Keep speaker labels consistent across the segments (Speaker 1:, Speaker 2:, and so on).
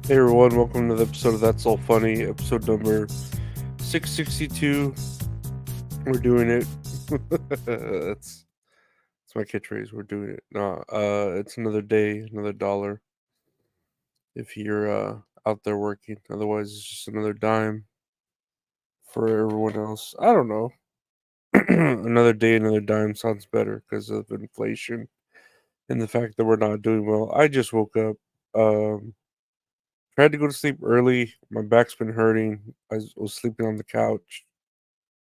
Speaker 1: Hey everyone, welcome to the episode of That's All Funny, episode number 662. We're doing it. that's my catchphrase. We're doing it. No, it's another day, another dollar. If you're out there working, otherwise it's just another dime for everyone else. I don't know. Another day, another dime sounds better because of inflation and the fact that we're not doing well. I just woke up. Um, Tried to go to sleep early. My back's been hurting. I was sleeping on the couch.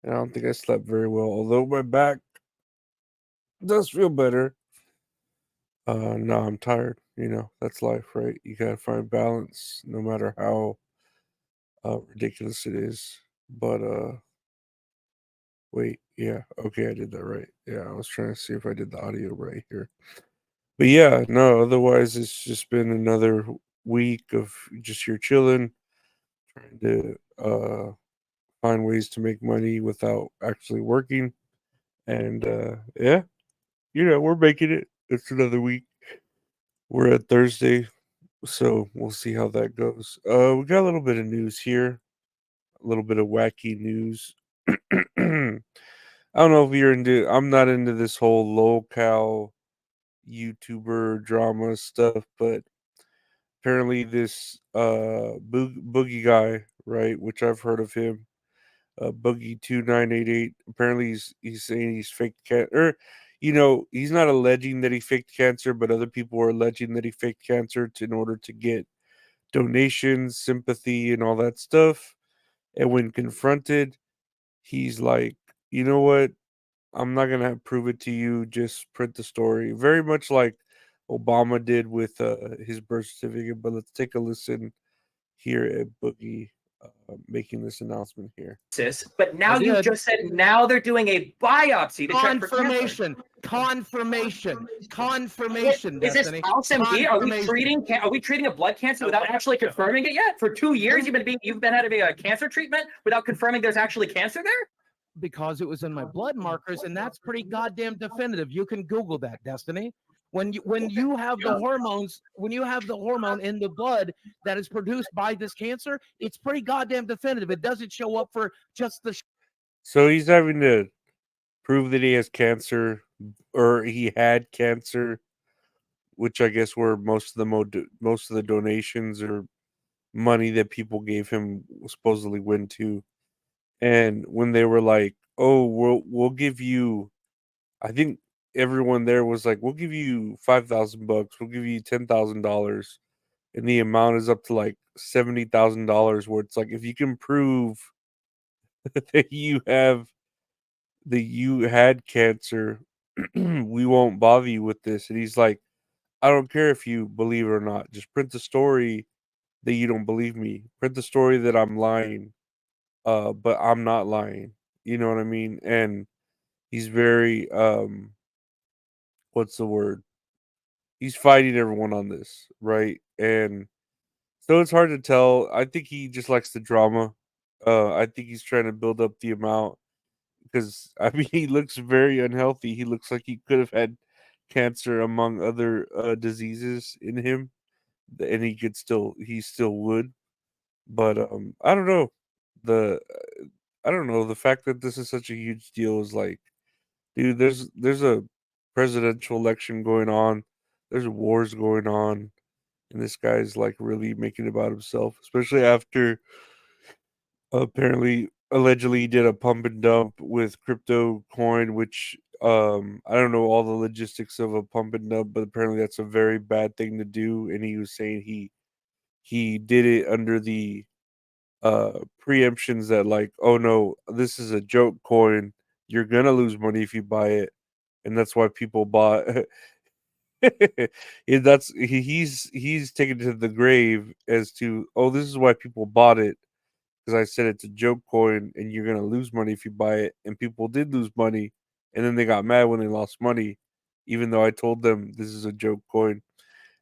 Speaker 1: And I don't think I slept very well, although my back does feel better. No, I'm tired. That's life, right? You gotta find balance, no matter how ridiculous it is. But wait, yeah, okay, I did that right. Yeah, I was trying to see if I did the audio right here. But yeah, no. Otherwise, it's just been another week of just here chilling, trying to find ways to make money without actually working. And yeah, we're making it. It's another week. We're at Thursday, so we'll see how that goes. We got a little bit of news here, a little bit of wacky news. I don't know if you're into. I'm not into this whole local YouTuber drama stuff, but apparently this Boogie guy, right, which I've heard of him, Boogie 2988. Apparently, he's saying he's faked cancer. He's not alleging that he faked cancer, but other people are alleging that he faked cancer in order to get donations, sympathy, and all that stuff. And when confronted, he's like, "You know what? I'm not gonna prove it to you. Just print the story." Very much like Obama did with his birth certificate. But let's take a listen here at Boogie making this announcement here.
Speaker 2: But now you just said now they're doing a biopsy to check for cancer.
Speaker 3: Confirmation,
Speaker 2: Is this
Speaker 3: Destiny.
Speaker 2: house MD? Are we treating a blood cancer without actually confirming it yet? For 2 years you've been having a cancer treatment without confirming there's actually cancer there?
Speaker 3: Because it was in my blood markers, and that's pretty goddamn definitive. You can Google that, Destiny. When you have the hormones, when you have the hormone in the blood that is produced by this cancer, it's pretty goddamn definitive. It doesn't show up for just the
Speaker 1: So he's having to prove that he has cancer or he had cancer, which I guess were most of the donations or money that people gave him supposedly went to. And when they were like, "Oh, we'll give you," I think everyone there was like, "We'll give you $5,000. We'll give you $10,000," and the amount is up to like $70,000. Where it's like, if you can prove that you had cancer, we won't bother you with this. And he's like, I don't care if you believe it or not. Just print the story that you don't believe me. Print the story that I'm lying. But I'm not lying. You know what I mean? And he's very what's the word? He's fighting everyone on this, right? And so it's hard to tell. I think he just likes the drama. I think he's trying to build up the amount because I mean he looks very unhealthy. He looks like he could have had cancer among other diseases in him, and he still would. But I don't know. The I don't know. The fact that this is such a huge deal is like, dude, there's a presidential election going on. There's wars going on, and this guy's like really making it about himself, especially after apparently allegedly he did a pump and dump with crypto coin, which I don't know all the logistics of a pump and dump, but apparently that's a very bad thing to do. And he was saying he did it under the preemptions that, like, oh no, this is a joke coin, you're gonna lose money if you buy it, and that's why people bought. He's taken to the grave as to, oh, this is why people bought it, because I said it's a joke coin and you're gonna lose money if you buy it. And people did lose money, and then they got mad when they lost money, even though I told them this is a joke coin.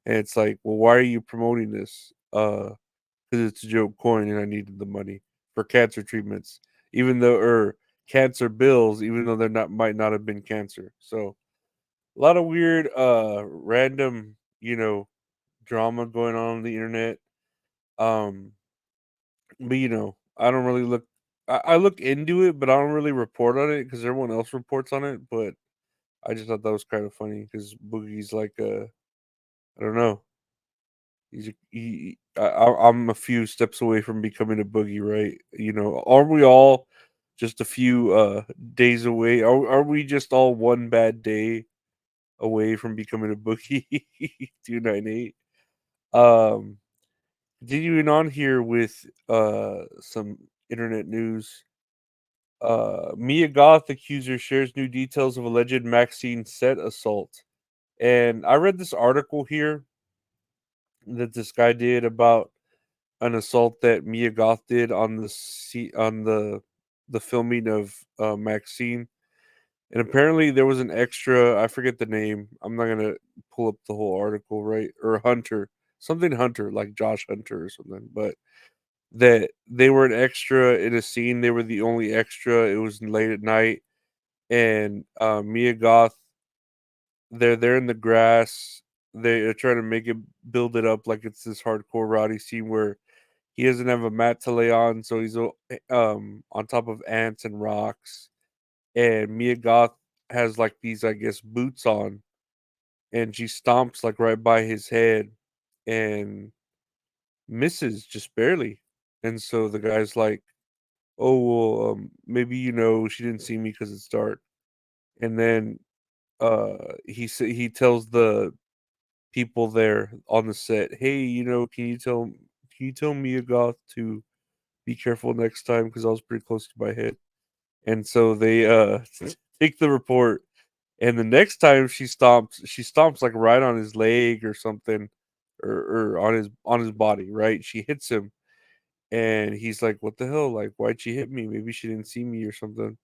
Speaker 1: And it's like, well, why are you promoting this? Because it's a joke coin and I needed the money for cancer treatments, even though, or cancer bills, even though they're not, might not have been cancer. So a lot of weird, random, drama going on the internet. Um, but I don't really look. I look into it, but I don't really report on it because everyone else reports on it. But I just thought that was kind of funny because Boogie's like I don't know. I'm a few steps away from becoming a boogie, right? Are we all just a few days away? Are we just all one bad day away from becoming a boogie? 298. Um, Continuing on here with some internet news. Mia Goth accuser shares new details of alleged Maxine set assault. And I read this article here that this guy did about an assault that Mia Goth did on the filming of Maxine, and apparently there was an extra. I forget the name. I'm not gonna pull up the whole article, right? Or Hunter, something Hunter, like Josh Hunter or something. But that they were an extra in a scene. They were the only extra. It was late at night, and Mia Goth. They're there in the grass. They're trying to make it build it up like it's this hardcore rowdy scene where he doesn't have a mat to lay on, so he's on top of ants and rocks. And Mia Goth has like these, I guess, boots on, and she stomps like right by his head and misses just barely. And so the guy's like, "Oh well, maybe she didn't see me because it's dark." And then he tells the people there on the set, "Hey, can you tell Mia Goth to be careful next time because I was pretty close to my head." And so they take the report, and the next time she stomps like right on his leg or something, or on his body, right? She hits him, and he's like, "What the hell? Like, why'd she hit me? Maybe she didn't see me or something."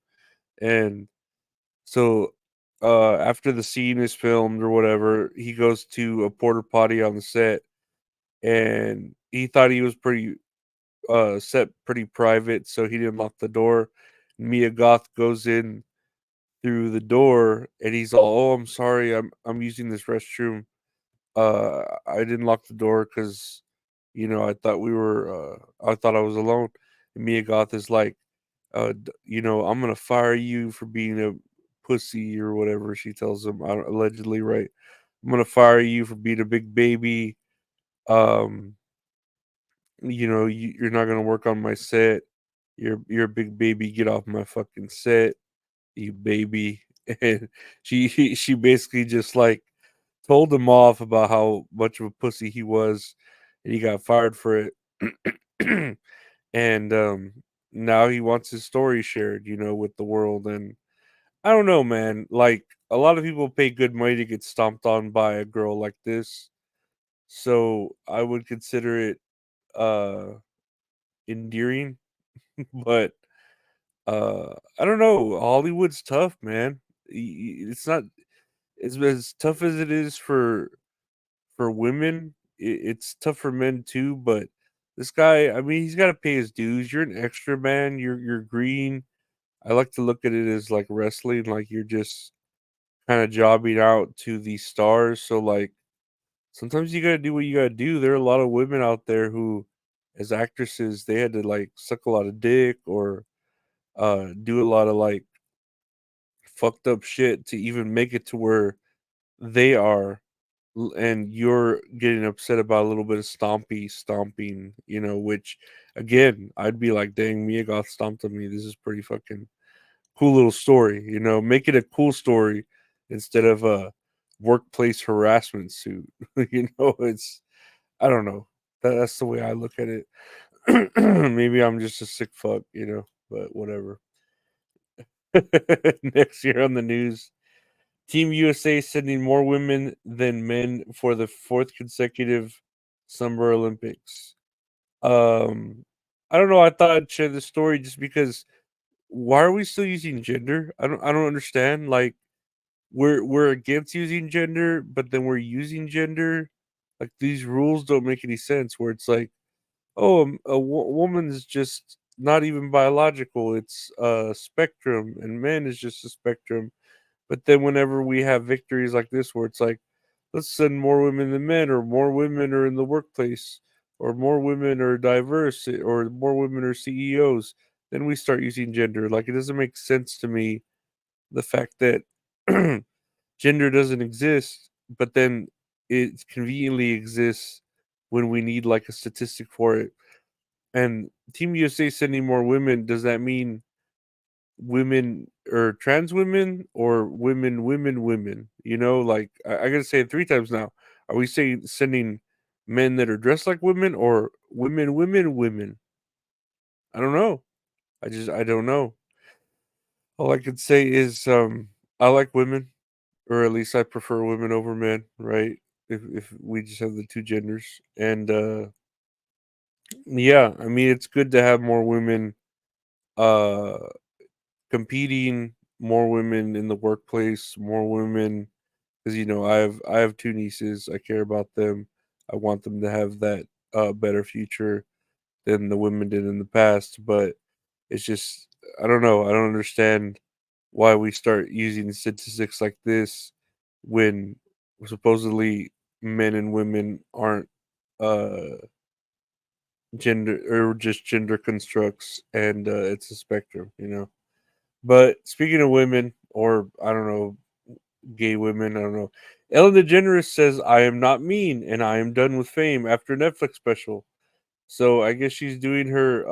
Speaker 1: And so after the scene is filmed or whatever, he goes to a porta potty on the set, and he thought he was set pretty private, so he didn't lock the door. Mia Goth goes in through the door, and he's all, "Oh, I'm sorry, I'm using this restroom. I didn't lock the door because I thought I was alone." And Mia Goth is like, "I'm gonna fire you for being a pussy or whatever." She tells him, allegedly, right? "I'm gonna fire you for being a big baby. Um, you're not gonna work on my set. You're a big baby. Get off my fucking set, you baby." And she basically just like told him off about how much of a pussy he was, and he got fired for it. And now he wants his story shared, with the world. And I don't know, man. Like, a lot of people pay good money to get stomped on by a girl like this, so I would consider it uh endearing. But I don't know. Hollywood's tough, man. It's not as tough as it is for women. It's tough for men too. But this guy, I mean, he's got to pay his dues. You're an extra, man. You're green. I like to look at it as like wrestling, like you're just kind of jobbing out to these stars. So like sometimes you gotta do what you gotta do. There are a lot of women out there who, as actresses, they had to like suck a lot of dick or do a lot of like fucked up shit to even make it to where they are. And you're getting upset about a little bit of stomping, which again, I'd be like, "Dang, Mia Goth stomped on me. This is pretty fucking cool little story." Make it a cool story instead of a workplace harassment suit. It's, I don't know. That's the way I look at it. Maybe I'm just a sick fuck, but whatever. Next year on the news, Team USA sending more women than men for the fourth consecutive Summer Olympics. Um, I don't know. I thought I'd share this story just because why are we still using gender? I don't understand. Like, we're against using gender, but then we're using gender. Like, these rules don't make any sense. Where it's like, oh, woman's just not even biological. It's a spectrum, and man is just a spectrum. But then whenever we have victories like this, where it's like, let's send more women than men, or more women are in the workplace, or more women are diverse, or more women are CEOs, then we start using gender. Like, it doesn't make sense to me, the fact that gender doesn't exist, but then it conveniently exists when we need like a statistic for it. And Team USA sending more women, does that mean women or trans women, or women? You know, like, I gotta say it 3 times now. Are we saying sending men that are dressed like women, or women? I don't know. I don't know. All I could say is I like women, or at least I prefer women over men, right? If we just have the two genders. And yeah, I mean, it's good to have more women uh competing, more women in the workplace, more women, because I have 2 nieces. I care about them. I want them to have that better future than the women did in the past. But it's just, I don't know. I don't understand why we start using statistics like this when supposedly men and women aren't uh gender, or just gender constructs, and it's a spectrum. But speaking of women, or I don't know, gay women, I don't know. Ellen DeGeneres says, "I am not mean, and I am done with fame," after Netflix special. So I guess she's doing her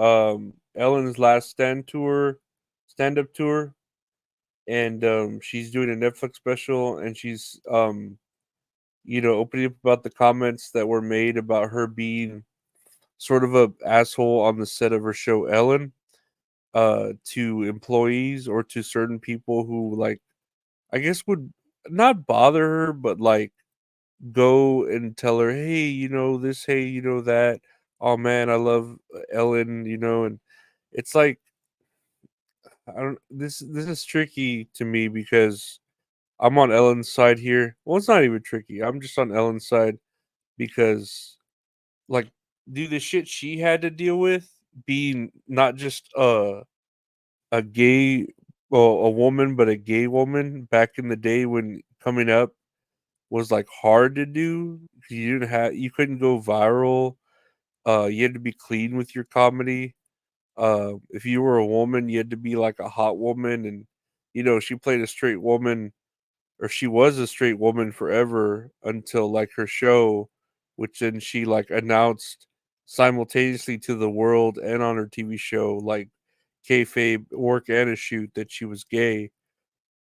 Speaker 1: Ellen's Last stand up tour, and she's doing a Netflix special, and she's opening up about the comments that were made about her being sort of a asshole on the set of her show Ellen, to employees, or to certain people who, like, I guess would not bother her, but like go and tell her, "Hey, this, hey, that. Oh man, I love Ellen," and it's like, I don't this is tricky to me, because I'm on Ellen's side here. Well, it's not even tricky. I'm just on Ellen's side because, like, the shit she had to deal with, being not just a gay, well, a woman, but a gay woman back in the day when coming up was like hard to do. You couldn't go viral. You had to be clean with your comedy. If you were a woman, you had to be like a hot woman, and she played a straight woman, or she was a straight woman forever until like her show, which then she like announced simultaneously to the world and on her TV show, like kayfabe work and a shoot, that she was gay.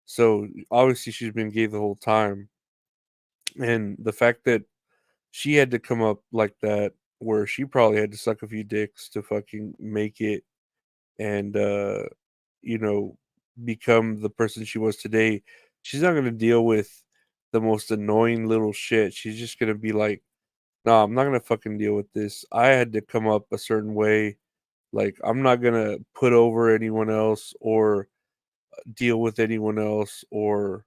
Speaker 1: So obviously she's been gay the whole time, and the fact that she had to come up like that, where she probably had to suck a few dicks to fucking make it, and you know become the person she was today. She's not going to deal with the most annoying little shit. She's just going to be like, "No, I'm not going to fucking deal with this. I had to come up a certain way. Like, I'm not going to put over anyone else, or deal with anyone else, or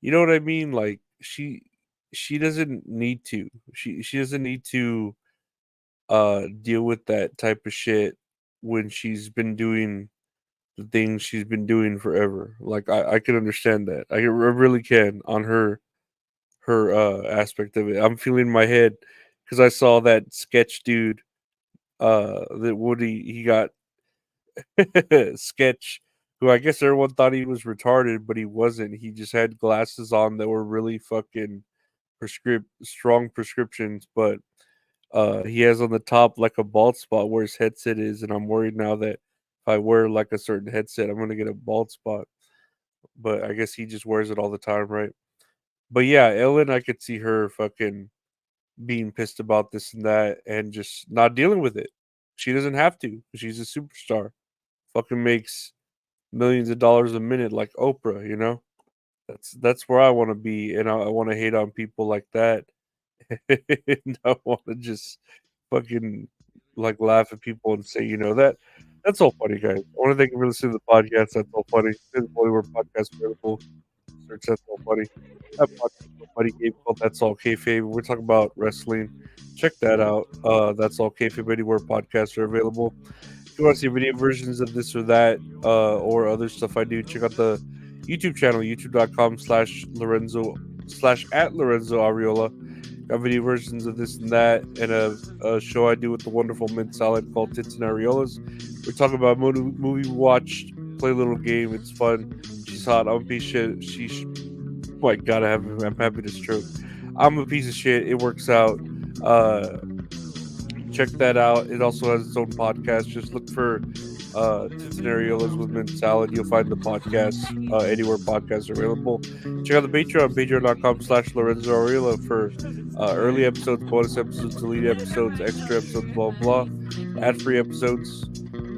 Speaker 1: you know what I mean? Like, she doesn't need to. She doesn't need to deal with that type of shit when she's been doing the things she's been doing forever. Like, I can understand that. I really can, on her aspect of it. I'm feeling my head because I saw that sketch dude, that Woody, he got sketch, who I guess everyone thought he was retarded, but he wasn't. He just had glasses on that were really fucking strong prescriptions, but he has on the top like a bald spot where his headset is, and I'm worried now that if I wear like a certain headset, I'm gonna get a bald spot. But I guess he just wears it all the time, right? But yeah, Ellen, I could see her fucking being pissed about this and that, and just not dealing with it. She doesn't have to. She's a superstar. Fucking makes millions of dollars a minute like Oprah. That's where I want to be, and I want to hate on people like that. And I want to just fucking like laugh at people and say, that's all funny, guys. I want to thank you for listening to the podcast. That's all funny. This is Where podcast available. Search That's All Funny. That podcast is a funny game called That's All Kayfabe. We're talking about wrestling. Check that out. That's All Kayfabe. Anywhere podcasts are available. If you want to see video versions of this or that, or other stuff I do, check out the YouTube channel, youtube.com/Lorenzo /at Lorenzo Ariola. Got video versions of this and that, and a show I do with the wonderful Mint Salad called Tits and Areolas. We're talking about movie we watched, play a little game. It's fun. She's hot. I'm a piece of shit. Oh my God, I'm having a stroke. I'm a piece of shit. It works out. Check that out. It also has its own podcast. Just look for Tits and Areolas with Mint Salad. You'll find the podcast anywhere podcasts are available. Check out the Patreon, patreon.com/Lorenzo Areola for early episodes, bonus episodes, deleted episodes, extra episodes, blah, blah, blah, ad-free episodes.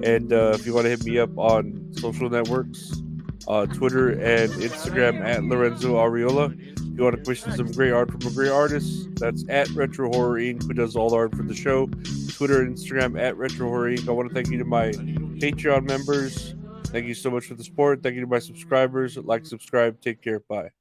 Speaker 1: And if you want to hit me up on social networks, Twitter and Instagram at Lorenzo Areola. If you want to commission some great art from a great artist, that's at Retro Horror Inc., who does all the art for the show. Twitter and Instagram at Retro Horror Inc. I want to thank you to my Patreon members. Thank you so much for the support. Thank you to my subscribers. Like, subscribe. Take care. Bye.